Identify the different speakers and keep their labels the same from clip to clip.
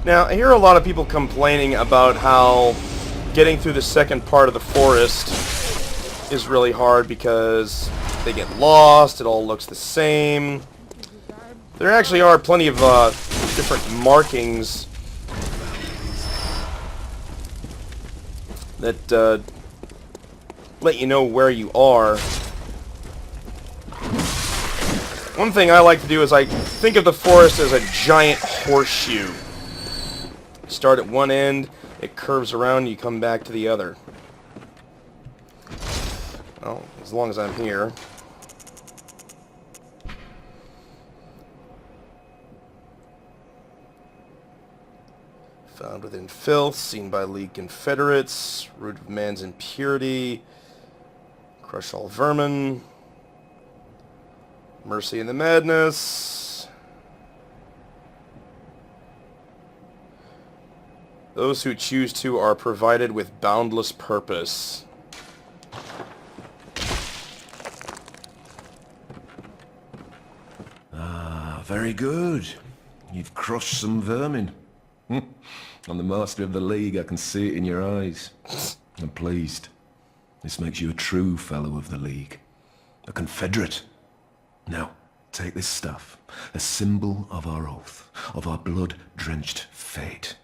Speaker 1: Now, I hear a lot of people complaining about how getting through the second part of the forest is really hard because they get lost, it all looks the same. There actually are plenty of different markings that let you know where you are. One thing I like to do is I think of the forest as a giant horseshoe. You start at one end, it curves around, you come back to the other. Well, as long as I'm here. Found within filth, seen by League Confederates, root of man's impurity, crush all vermin, mercy in the madness. Those who choose to are provided with boundless purpose.
Speaker 2: Ah, very good. You've crushed some vermin. I'm the master of the League, I can see it in your eyes. I'm pleased. This makes you a true fellow of the League. A Confederate. Now, take this stuff. A symbol of our oath, of our blood-drenched fate.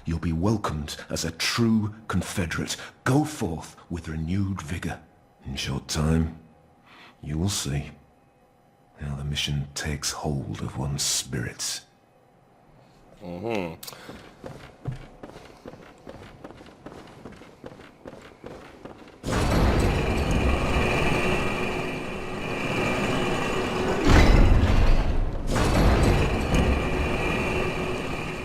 Speaker 2: You'll be welcomed as a true Confederate. Go forth with renewed vigor. In short time, you will see how the mission takes hold of one's spirits.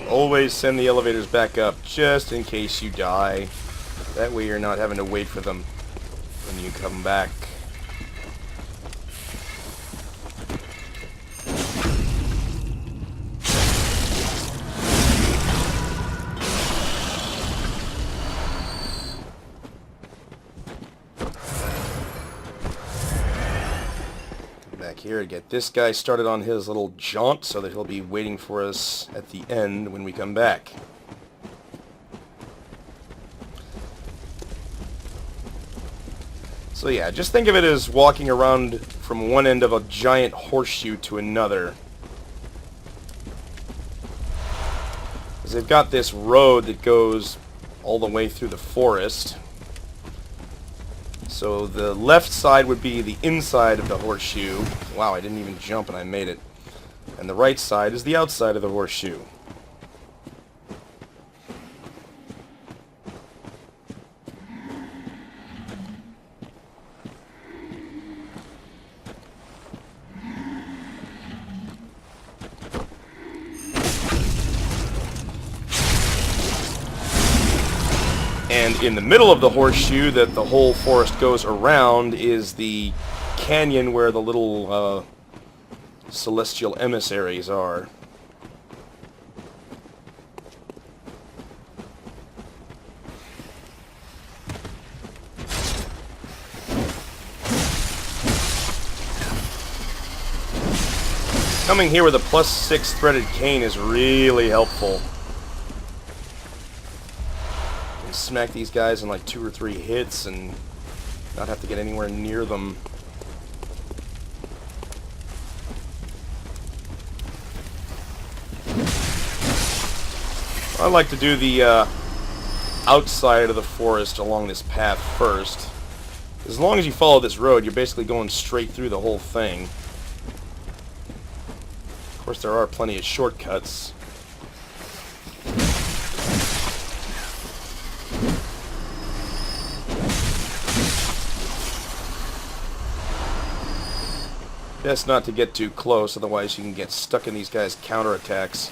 Speaker 1: Always send the elevators back up, just in case you die. That way you're not having to wait for them when you come back. Here, get this guy started on his little jaunt so that he'll be waiting for us at the end when we come back. So yeah, just think of it as walking around from one end of a giant horseshoe to another. Because they've got this road that goes all the way through the forest. So the left side would be the inside of the horseshoe. Wow, I didn't even jump and I made it. And the right side is the outside of the horseshoe. And in the middle of the horseshoe that the whole forest goes around is the canyon where the little celestial emissaries are. Coming here with a +6 threaded cane is really helpful. Smack these guys in like 2 or 3 hits and not have to get anywhere near them. I like to do the outside of the forest along this path first. As long as you follow this road, you're basically going straight through the whole thing. Of course, there are plenty of shortcuts. Best not to get too close, otherwise you can get stuck in these guys' counterattacks.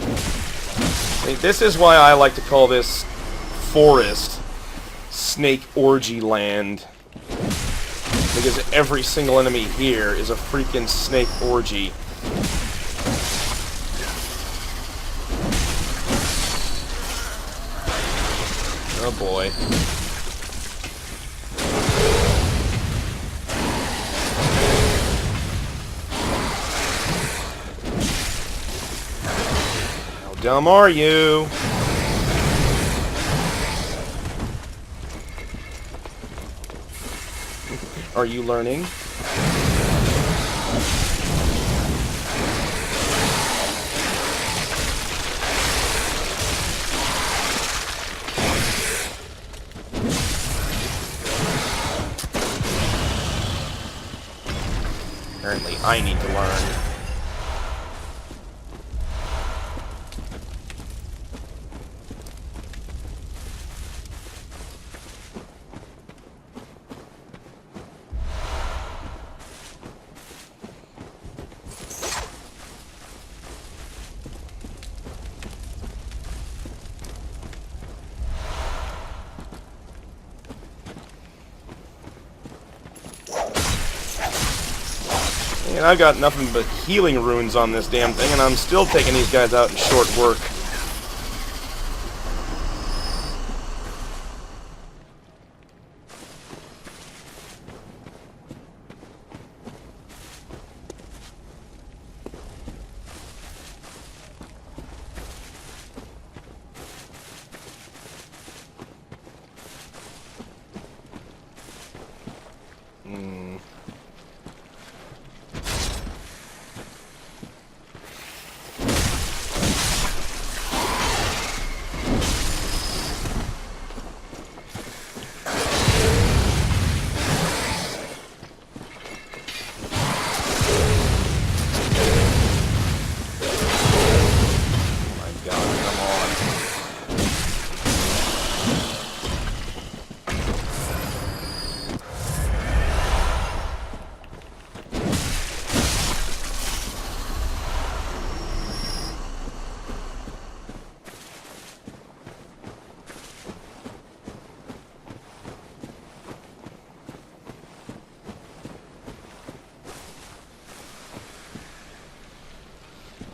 Speaker 1: This is why I like to call this forest Snake Orgy Land. Because every single enemy here is a freaking snake orgy. Oh boy. dumb are you? Are you learning? Apparently, I need to learn. And I've got nothing but healing runes on this damn thing, and I'm still taking these guys out in short work.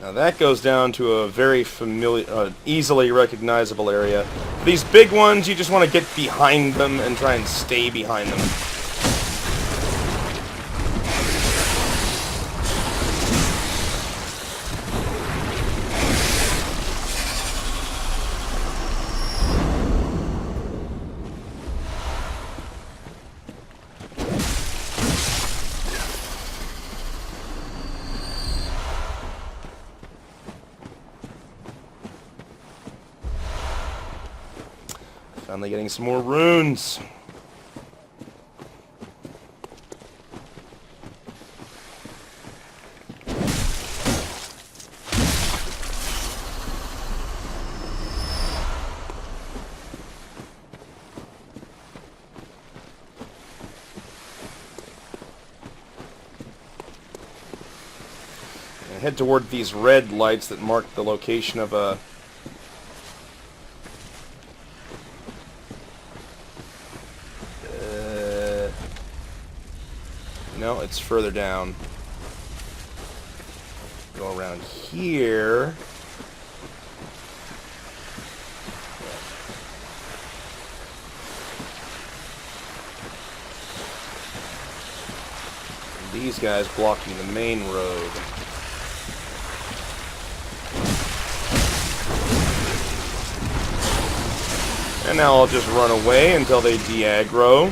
Speaker 1: Now that goes down to a very familiar, easily recognizable area. These big ones, you just want to get behind them and try and stay behind them. Finally getting some more runes. And head toward these red lights that mark the location of a no, it's further down. Go around here. And these guys blocking the main road. And now I'll just run away until they de-aggro.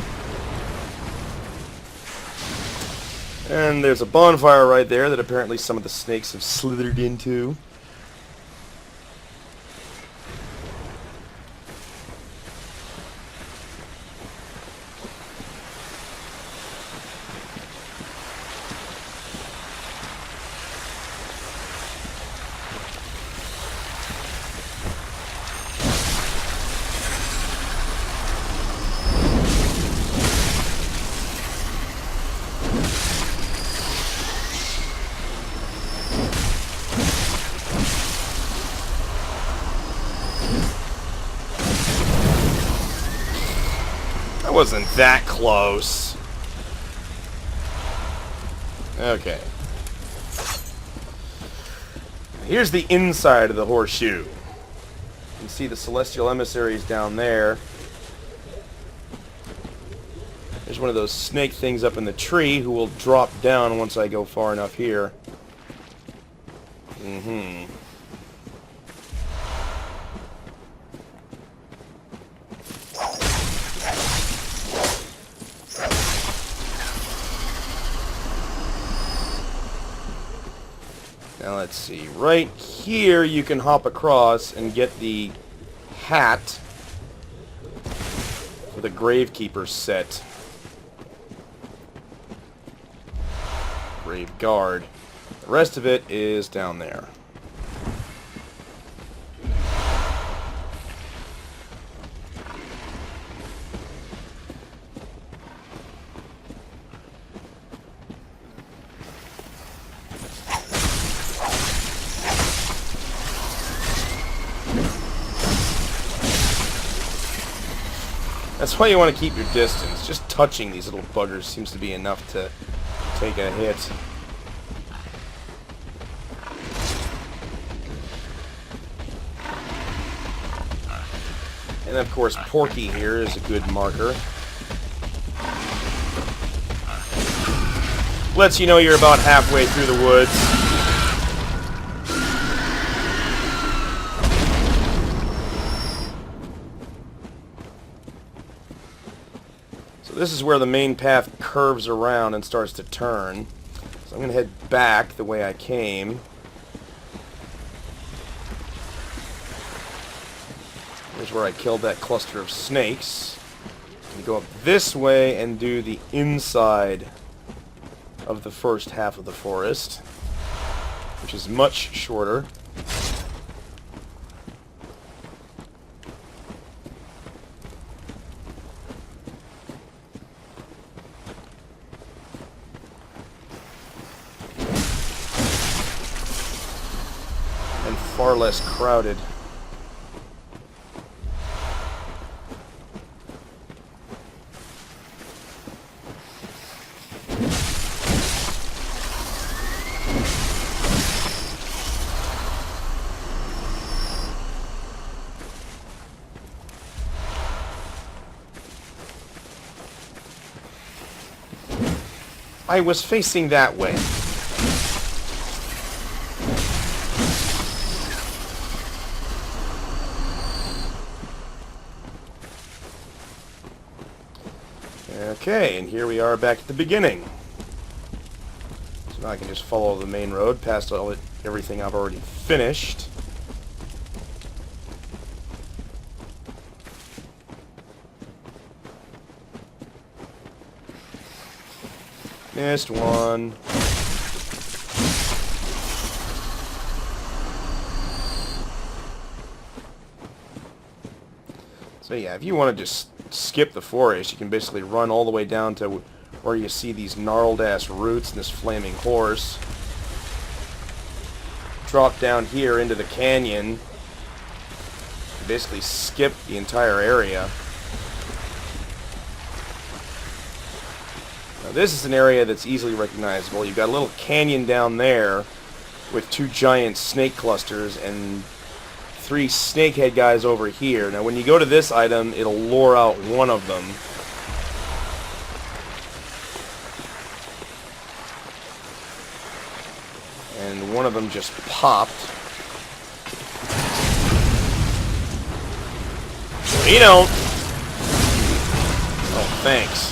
Speaker 1: And there's a bonfire right there that apparently some of the snakes have slithered into. Wasn't that close. Okay. Here's the inside of the horseshoe. You can see the celestial emissaries down there. There's one of those snake things up in the tree who will drop down once I go far enough here. Now let's see. Right here you can hop across and get the hat for the Gravekeeper set. Grave Guard. The rest of it is down there. That's why you want to keep your distance. Just touching these little buggers seems to be enough to take a hit. And of course, Porky here is a good marker. Lets you know you're about halfway through the woods. So this is where the main path curves around and starts to turn. So I'm going to head back the way I came. Here's where I killed that cluster of snakes. You go up this way and do the inside of the first half of the forest, which is much shorter. And far less crowded. I was facing that way. Okay, and here we are back at the beginning. So now I can just follow the main road past everything I've already finished. Missed one. So yeah, if you want to just skip the forest, you can basically run all the way down to where you see these gnarled ass roots and this flaming horse. Drop down here into the canyon. Basically skip the entire area. Now this is an area that's easily recognizable. You've got a little canyon down there with 2 giant snake clusters and 3 snakehead guys over here. Now when you go to this item, it'll lure out one of them. And one of them just popped. You don't. Oh, thanks.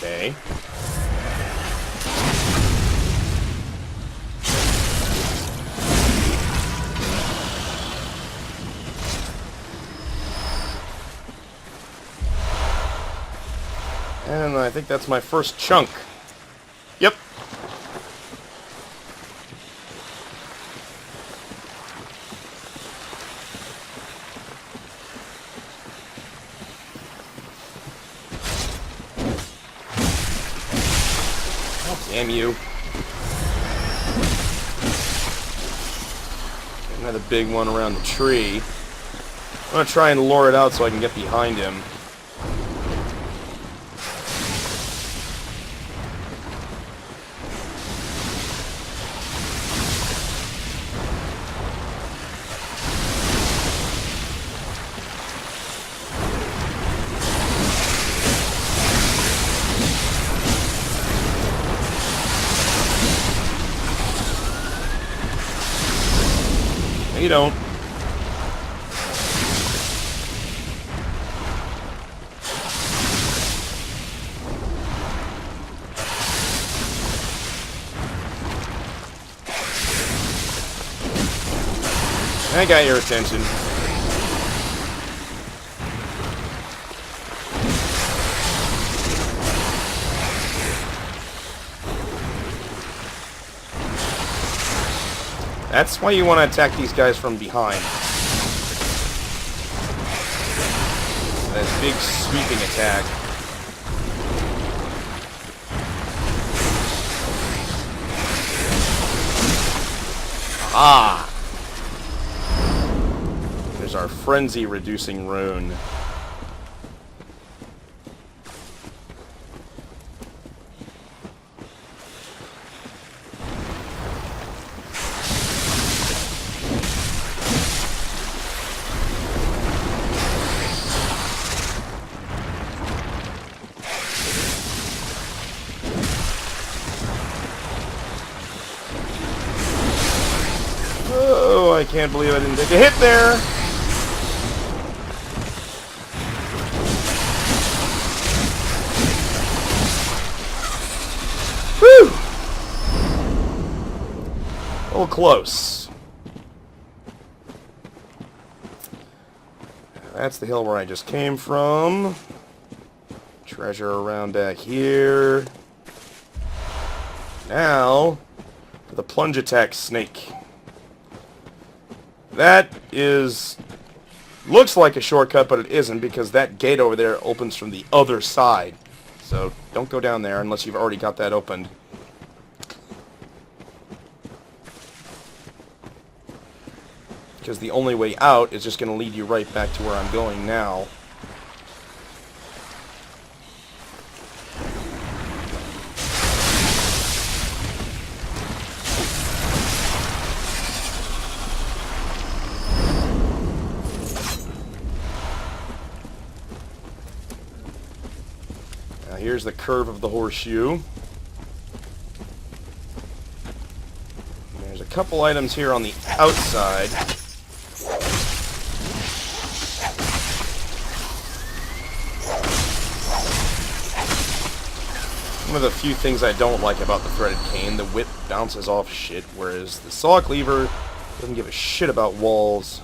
Speaker 1: Okay. And I think that's my first chunk. Yep. Damn you. Another big one around the tree. I'm going to try and lure it out so I can get behind him. you don't. I got your attention. That's why you want to attack these guys from behind. That big sweeping attack. Ah! There's our frenzy reducing rune. Oh, I can't believe I didn't take a hit there. Whew! A little close. That's the hill where I just came from. Treasure around back here. Now, for the plunge attack snake. That looks like a shortcut, but it isn't, because that gate over there opens from the other side. So don't go down there unless you've already got that opened. Because the only way out is just going to lead you right back to where I'm going now. Here's the curve of the horseshoe. There's a couple items here on the outside. One of the few things I don't like about the threaded cane, the whip bounces off shit, whereas the saw cleaver doesn't give a shit about walls.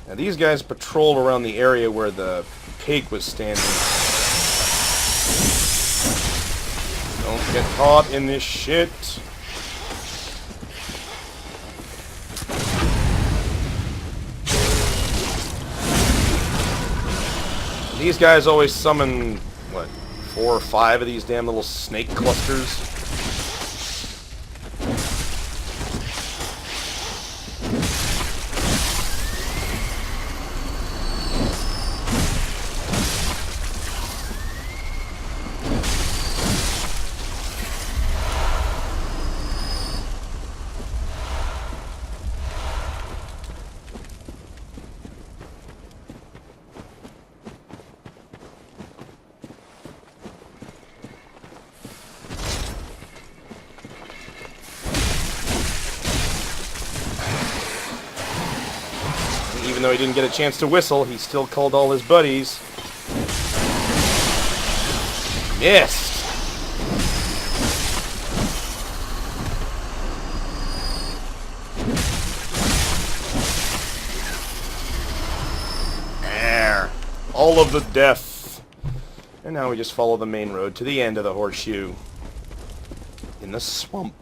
Speaker 1: Now these guys patrol around the area where the pig was standing. Don't get caught in this shit. These guys always summon, what, 4 or 5 of these damn little snake clusters? Even though he didn't get a chance to whistle, he still called all his buddies. Missed! There! All of the death! And now we just follow the main road to the end of the horseshoe. In the swamp.